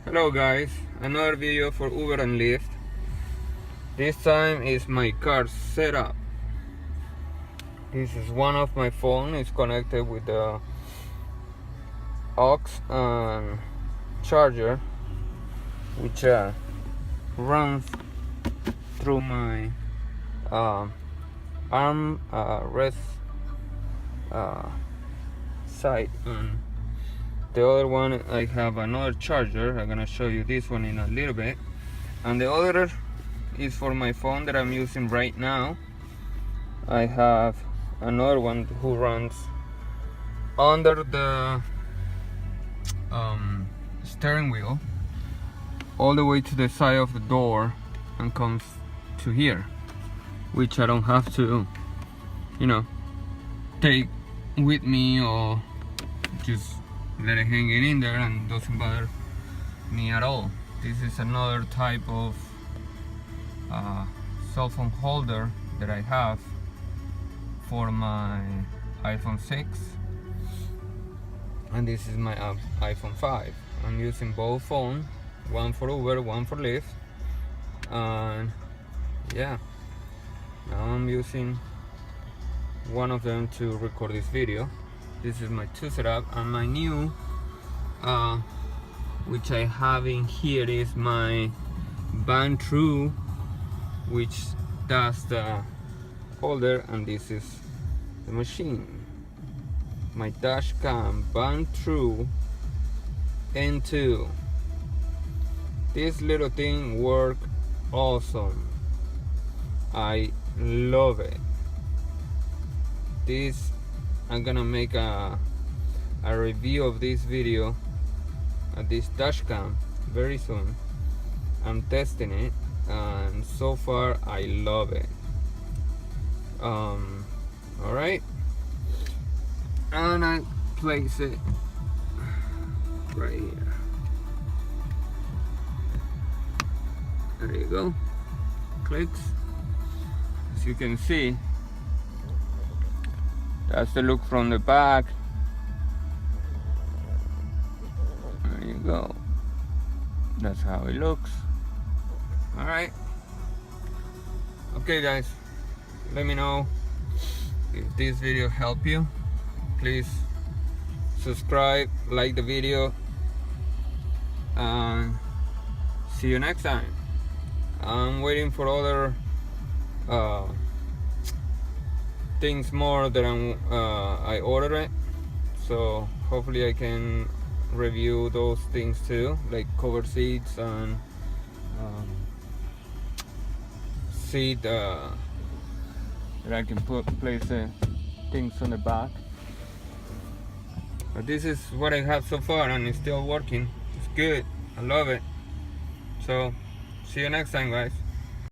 Hello guys, another video for Uber and Lyft. This time is my car setup. This is one of my phone. It's connected with the aux and charger, which runs through my arm rest side. And the other one, I have another charger. I'm gonna show you this one in a little bit. And the other is for my phone that I'm using right now. I have another one who runs under the steering wheel all the way to the side of the door and comes to here, which I don't have to, take with me or just let it hang in there, and doesn't bother me at all. This is another type of cell phone holder that I have for my iPhone 6, and this is my iPhone 5. I'm using both phones, one for Uber, one for Lyft, and yeah, now I'm using one of them to record this video. This is my two setup, and my new which I have in here is my band through, which does the holder, and this is the machine. My dash cam band through N2. This little thing works awesome. I love it. This, I'm gonna make a review of this video at this dash cam very soon. I'm testing it, and so far I love it. Alright, and I place it right here. There you go. Clicks. As you can see, that's the look from the back. There you go. That's how it looks. Alright. Okay guys, let me know if this video helped you. Please subscribe, like the video, and see you next time. I'm waiting for other things more that I ordered it, so hopefully I can review those things too, like cover seats and seat that I can place things on the back. But this is what I have so far, and it's still working. It's good. I love it. So see you next time guys.